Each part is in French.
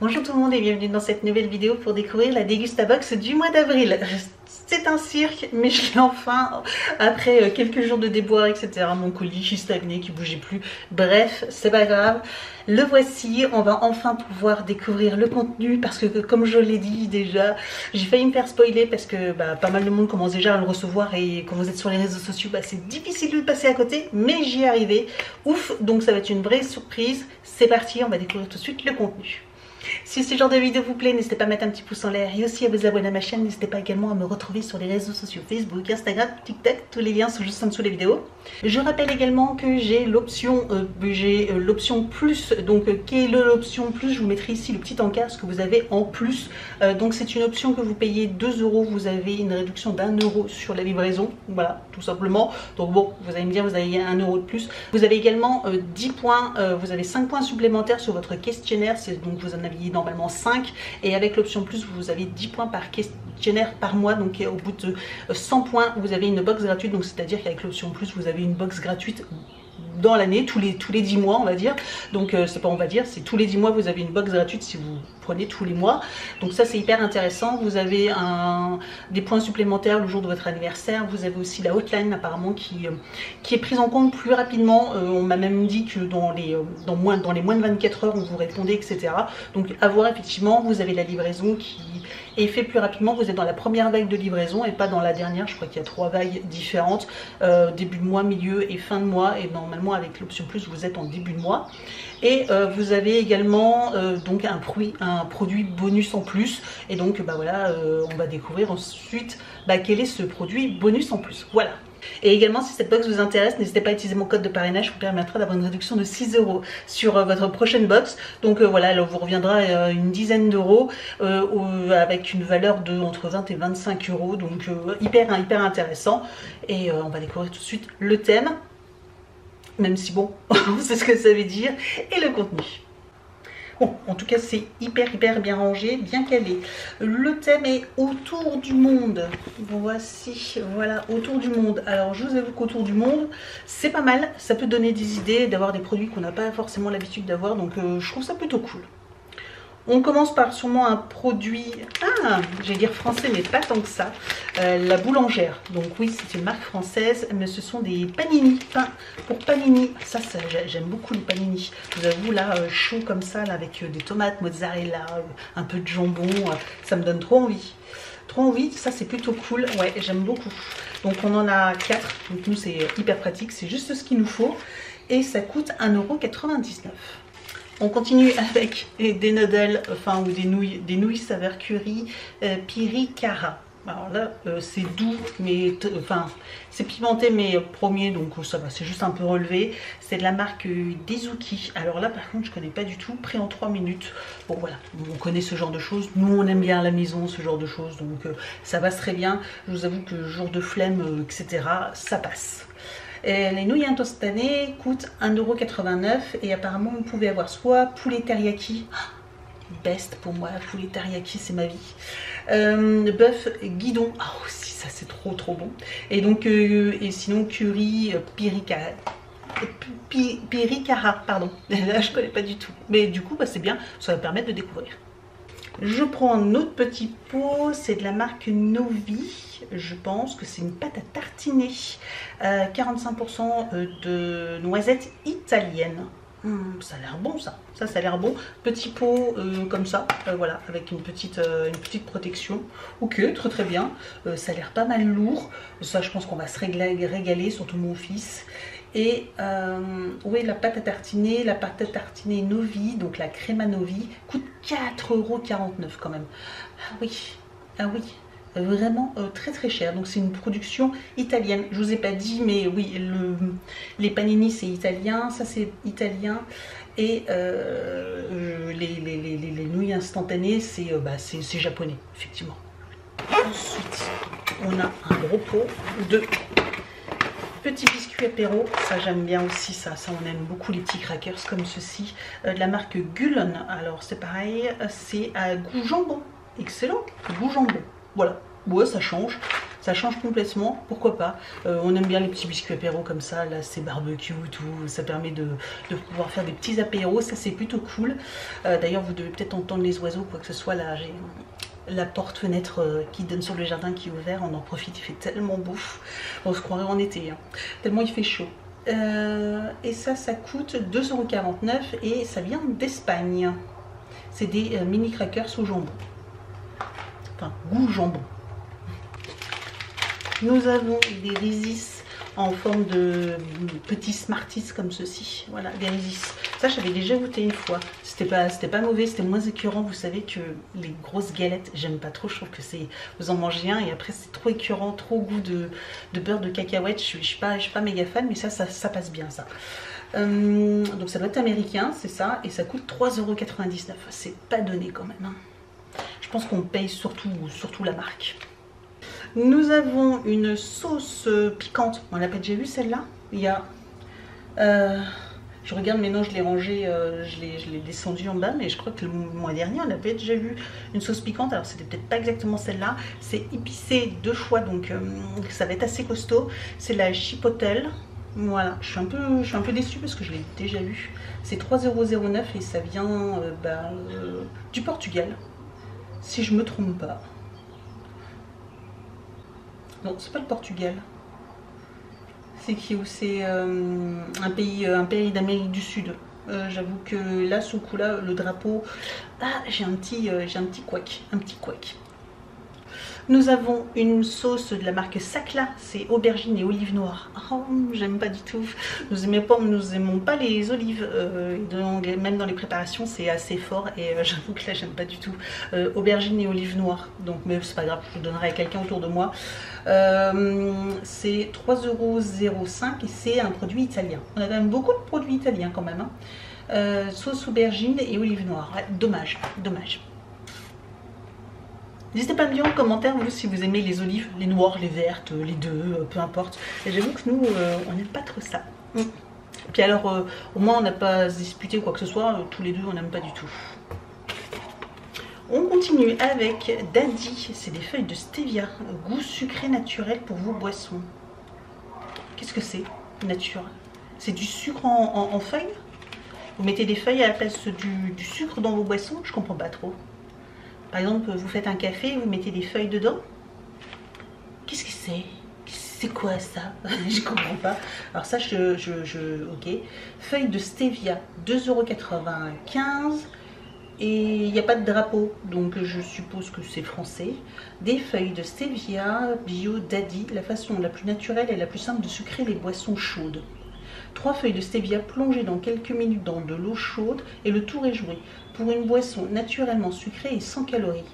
Bonjour tout le monde et bienvenue dans cette nouvelle vidéo pour découvrir la Dégustabox du mois d'avril. C'est un cirque, mais je l'ai enfin, après quelques jours de déboire, etc. Mon colis qui stagnait, qui bougeait plus. Bref, c'est pas grave. Le voici, on va enfin pouvoir découvrir le contenu parce que comme je l'ai dit déjà, j'ai failli me faire spoiler parce que pas mal de monde commence déjà à le recevoir et quand vous êtes sur les réseaux sociaux, c'est difficile de le passer à côté, mais j'y ai arrivé. Ouf, donc ça va être une vraie surprise. C'est parti, on va découvrir tout de suite le contenu. Si ce genre de vidéo vous plaît, n'hésitez pas à mettre un petit pouce en l'air et aussi à vous abonner à ma chaîne. N'hésitez pas également à me retrouver sur les réseaux sociaux Facebook, Instagram, TikTok. Tous les liens sont juste en dessous des vidéos. Je rappelle également que j'ai l'option plus. Donc quelle est l'option plus? Je vous mettrai ici le petit encart, ce que vous avez en plus. Donc c'est une option que vous payez 2 €. Vous avez une réduction d'1 € sur la livraison. Voilà, tout simplement. Donc bon, vous allez me dire, vous avez 1 € de plus. Vous avez également 10 points. Vous avez 5 points supplémentaires sur votre questionnaire. Donc vous en avez normalement 5 et avec l'option plus vous avez 10 points par questionnaire par mois, donc au bout de 100 points vous avez une box gratuite, donc c'est à dire qu'avec l'option plus vous avez une box gratuite dans l'année, tous les 10 mois on va dire, donc c'est pas on va dire, c'est tous les 10 mois vous avez une box gratuite si vous prenez tous les mois, donc ça c'est hyper intéressant. Vous avez des points supplémentaires le jour de votre anniversaire. Vous avez aussi la hotline apparemment qui est prise en compte plus rapidement. On m'a même dit que dans les moins de 24 heures on vous répondait, etc. Donc à voir, effectivement vous avez la livraison qui est faite plus rapidement. Vous êtes dans la première vague de livraison et pas dans la dernière. Je crois qu'il y a 3 vagues différentes, début de mois, milieu et fin de mois, et normalement avec l'option plus vous êtes en début de mois. Et vous avez également donc un produit bonus en plus, et donc voilà, on va découvrir ensuite quel est ce produit bonus en plus. Voilà. Et également, si cette box vous intéresse, n'hésitez pas à utiliser mon code de parrainage, vous permettra d'avoir une réduction de 6 € sur votre prochaine box. Donc voilà, elle vous reviendra une dizaine d'euros avec une valeur de entre 20 et 25 €. Donc hyper intéressant. Et on va découvrir tout de suite le thème, même si bon, on sait ce que ça veut dire, et le contenu. Bon, en tout cas, c'est hyper bien rangé, bien calé. Le thème est autour du monde. Voici, voilà, autour du monde. Alors, je vous avoue qu'autour du monde, c'est pas mal. Ça peut donner des idées, d'avoir des produits qu'on n'a pas forcément l'habitude d'avoir. Donc, je trouve ça plutôt cool. On commence par sûrement un produit, j'allais dire français, mais pas tant que ça, la boulangère. Donc oui, c'est une marque française, mais ce sont des panini, pain pour panini. Ça j'aime beaucoup les panini. Je vous avoue, là, chaud comme ça, là, avec des tomates, mozzarella, un peu de jambon, ça me donne trop envie. Trop envie, ça c'est plutôt cool, ouais, j'aime beaucoup. Donc on en a 4, donc nous c'est hyper pratique, c'est juste ce qu'il nous faut. Et ça coûte 1,99 €. On continue avec des noodles, enfin, ou des nouilles saveur curry Piri Cara. Alors là, c'est doux, mais enfin, c'est pimenté, mais premier, donc ça va, c'est juste un peu relevé. C'est de la marque Dezuki. Alors là, par contre, je connais pas du tout. Prêt en 3 minutes. Bon, voilà, on connaît ce genre de choses. Nous, on aime bien à la maison ce genre de choses, donc ça passe très bien. Je vous avoue que jour de flemme, etc., ça passe. Les nouilles instantanées coûtent 1,89 € et apparemment vous pouvez avoir soit poulet teriyaki, best pour moi, poulet teriyaki c'est ma vie, bœuf guidon, aussi ça c'est trop bon, et donc et sinon curry Piri Cara, pardon, là je connais pas du tout, mais du coup c'est bien, ça va permettre de découvrir. Je prends un autre petit pot, c'est de la marque Novi. Je pense que c'est une pâte à tartiner, 45% de noisettes italiennes. Ça a l'air bon, ça a l'air bon. Petit pot comme ça, voilà, avec une petite protection. Ok, très bien. Ça a l'air pas mal lourd. Ça, je pense qu'on va se régaler, surtout mon fils. Et oui, la pâte à tartiner Novi, donc la crema Novi, coûte 4,49 € quand même. Ah oui, vraiment très cher. Donc c'est une production italienne. Je vous ai pas dit, mais oui, les panini c'est italien, ça c'est italien. Et les nouilles instantanées c'est japonais, effectivement. Ensuite, on a un gros pot de Petit biscuit apéro, ça j'aime bien aussi, ça on aime beaucoup les petits crackers comme ceci, de la marque Gullen. Alors c'est pareil, c'est à goût jambon, excellent, goût jambon, voilà, ouais ça change complètement, pourquoi pas. On aime bien les petits biscuits apéros comme ça, là c'est barbecue, tout, ça permet de pouvoir faire des petits apéros, ça c'est plutôt cool. D'ailleurs vous devez peut-être entendre les oiseaux, quoi que ce soit, là j'ai la porte-fenêtre qui donne sur le jardin qui est ouvert, on en profite, il fait tellement beau, on se croirait en été, hein. Tellement il fait chaud. Et ça coûte 2,49 € et ça vient d'Espagne. C'est des mini crackers au jambon, enfin goût jambon. Nous avons des Reese's en forme de petits Smarties comme ceci. Voilà, des Reese's. Ça, j'avais déjà goûté une fois. C'était pas mauvais, c'était moins écœurant. Vous savez que les grosses galettes, j'aime pas trop. Je trouve que c'est, vous en mangez un et après c'est trop écœurant, trop goût de beurre de cacahuète. Je suis pas méga fan, mais ça passe bien ça. Donc ça doit être américain, c'est ça, et ça coûte 3,99 €. C'est pas donné quand même, hein. Je pense qu'on paye surtout la marque. Nous avons une sauce piquante. On l'a pas déjà vu celle-là. Il y a... je regarde maintenant, je l'ai rangée, je l'ai descendue en bas, mais je crois que le mois dernier, on avait déjà vu une sauce piquante. Alors c'était peut-être pas exactement celle-là. C'est épicé de choix, donc ça va être assez costaud. C'est la chipotle. Voilà, je suis un peu déçue parce que je l'ai déjà vu. C'est 3,09 € et ça vient du Portugal, si je me trompe pas. Non, c'est pas le Portugal. C'est qui où c'est un pays d'Amérique du Sud. J'avoue que là, ce coup-là, le drapeau, ah, j'ai un petit couac, Nous avons une sauce de la marque Sacla, c'est aubergine et olive noire. Oh, j'aime pas du tout. Nous aimons pas les olives, même dans les préparations c'est assez fort et j'avoue que là j'aime pas du tout. Aubergine et olive noire, donc mais c'est pas grave, je le donnerai à quelqu'un autour de moi. C'est 3,05 € et c'est un produit italien. On a quand même beaucoup de produits italiens quand même, hein. Sauce aubergine et olive noire, ouais, dommage. N'hésitez pas à me dire en commentaire vous, si vous aimez les olives, les noires, les vertes, les deux, peu importe. Et j'avoue que nous, on n'aime pas trop ça. Puis alors, au moins on n'a pas à se disputer ou quoi que ce soit, tous les deux on n'aime pas du tout. On continue avec Daddy, c'est des feuilles de stevia, goût sucré naturel pour vos boissons. Qu'est-ce que c'est, nature? C'est du sucre en feuilles? Vous mettez des feuilles à la place du sucre dans vos boissons? Je comprends pas trop. Par exemple, vous faites un café, vous mettez des feuilles dedans. Qu'est-ce que c'est? C'est quoi ça? Je comprends pas. Alors ça, ok. Feuilles de stevia, 2,95 €. Et il n'y a pas de drapeau, donc je suppose que c'est français. Des feuilles de stevia bio Daddy, la façon la plus naturelle et la plus simple de sucrer les boissons chaudes. 3 feuilles de stevia plongées dans quelques minutes dans de l'eau chaude et le tour est joué. Pour une boisson naturellement sucrée et sans calories.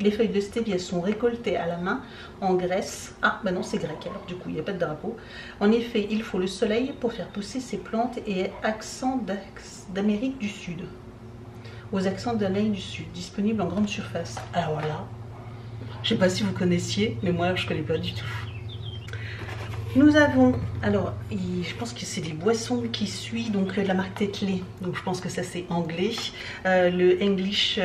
Les feuilles de stevia sont récoltées à la main en Grèce. Ah, bah non, c'est grec, alors du coup, il n'y a pas de drapeau. En effet, il faut le soleil pour faire pousser ces plantes et accents d'Amérique du Sud. Aux accents d'Amérique du Sud, disponible en grande surface. Alors voilà, je sais pas si vous connaissiez, mais moi, je connais pas du tout. Nous avons, alors, je pense que c'est des boissons qui suivent, donc la marque Tetley, donc je pense que ça c'est anglais, le English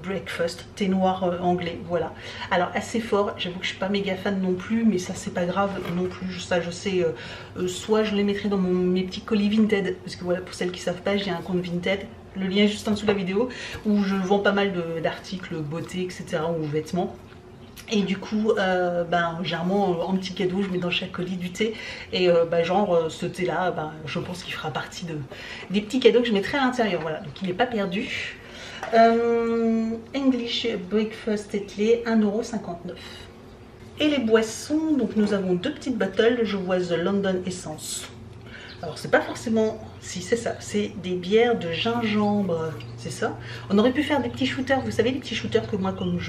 Breakfast, thé noir anglais, voilà. Alors assez fort, j'avoue que je suis pas méga fan non plus, mais ça c'est pas grave non plus, ça je sais, soit je les mettrai dans mes petits colis Vinted, parce que voilà, pour celles qui savent pas, j'ai un compte Vinted, le lien est juste en dessous de la vidéo, où je vends pas mal d'articles beauté, etc., ou vêtements. Et du coup, généralement en petit cadeau, je mets dans chaque colis du thé. Et genre ce thé là, je pense qu'il fera partie des petits cadeaux que je mettrai à l'intérieur. Voilà, donc il n'est pas perdu. English Breakfast Tetley, 1,59 €. Et les boissons, donc nous avons 2 petites bottles. Je vois The London Essence. Alors c'est pas forcément, si c'est ça, c'est des bières de gingembre, c'est ça. On aurait pu faire des petits shooters, vous savez les petits shooters que moi comme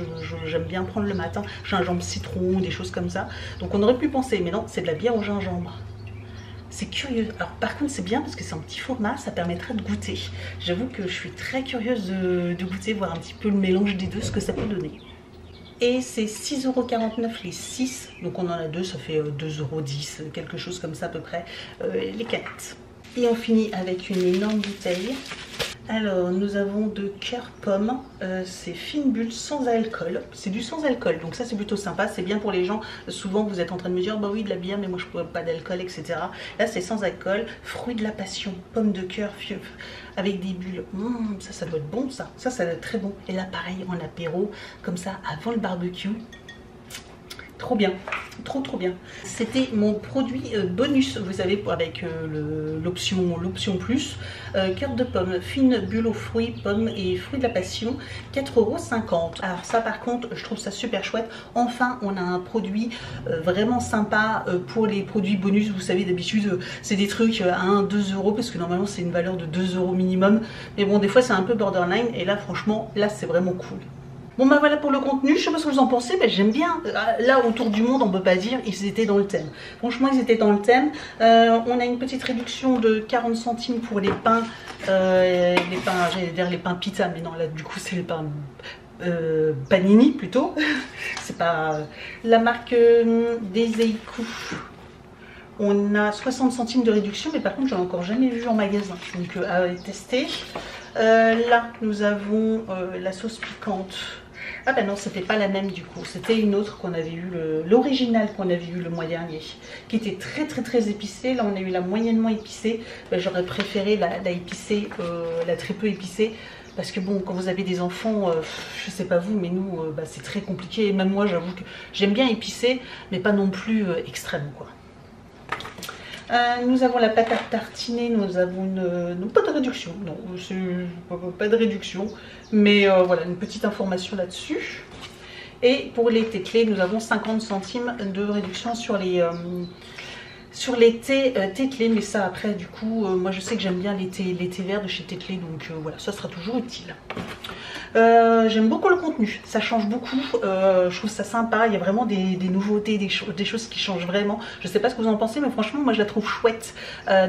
j'aime bien prendre le matin, gingembre citron, des choses comme ça. Donc on aurait pu penser, mais non, c'est de la bière au gingembre. C'est curieux. Alors par contre c'est bien parce que c'est en petit format, ça permettra de goûter. J'avoue que je suis très curieuse de goûter, voir un petit peu le mélange des deux, ce que ça peut donner. Et c'est 6,49 € les 6. Donc on en a deux, ça fait 2,10 €, quelque chose comme ça à peu près, les canettes. Et on finit avec une énorme bouteille. Alors nous avons de cœur pomme, c'est fine bulle sans alcool, c'est du sans alcool, donc ça c'est plutôt sympa, c'est bien pour les gens. Souvent vous êtes en train de me dire bah oui de la bière mais moi je ne bois pas d'alcool, etc. Là c'est sans alcool, fruit de la passion, pomme de cœur avec des bulles, ça doit être bon, ça doit être très bon. Et là pareil en apéro, comme ça avant le barbecue. Trop bien, trop bien. C'était mon produit bonus, vous savez, avec l'option plus. Cœur de pomme, fine bulle aux fruits, pommes et fruits de la passion, 4,50 €. Alors ça par contre, je trouve ça super chouette. Enfin, on a un produit vraiment sympa pour les produits bonus. Vous savez, d'habitude, c'est des trucs à 1-2 €, parce que normalement, c'est une valeur de 2 € minimum. Mais bon, des fois, c'est un peu borderline. Et là, franchement, là, c'est vraiment cool. Bon bah voilà pour le contenu, je sais pas ce que vous en pensez, mais j'aime bien. Là autour du monde on peut pas dire, ils étaient dans le thème. Franchement ils étaient dans le thème. On a une petite réduction de 40 centimes pour les pains, j'allais dire les pains pizza, mais non là du coup c'est les pains panini plutôt. C'est pas la marque des Eiku. On a 60 centimes de réduction, mais par contre j'en ai encore jamais vu en magasin, donc à tester. Là nous avons la sauce piquante. Ah bah non, c'était pas la même du coup, c'était une autre qu'on avait eu, l'original qu'on avait eu le mois dernier, qui était très épicée. Là on a eu la moyennement épicée, j'aurais préféré la épicée, la très peu épicée, parce que bon, quand vous avez des enfants, je sais pas vous, mais nous, c'est très compliqué, et même moi j'avoue que j'aime bien épicé, mais pas non plus extrême quoi. Nous avons la pâte à tartiner, nous avons non, pas de réduction, non, c'est pas de réduction, mais voilà, une petite information là-dessus. Et pour les thés clés, nous avons 50 centimes de réduction sur les thés clés, mais ça après du coup, moi je sais que j'aime bien les thés verts de chez thé clés, donc voilà, ça sera toujours utile. J'aime beaucoup le contenu, ça change beaucoup, je trouve ça sympa, il y a vraiment des nouveautés, des choses qui changent vraiment. Je sais pas ce que vous en pensez, mais franchement moi je la trouve chouette.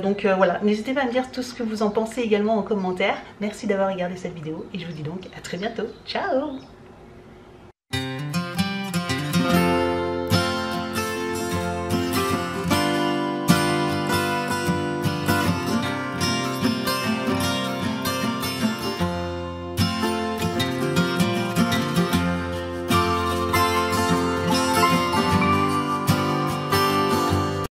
Donc voilà, n'hésitez pas à me dire tout ce que vous en pensez également en commentaire. Merci d'avoir regardé cette vidéo et je vous dis donc à très bientôt, ciao.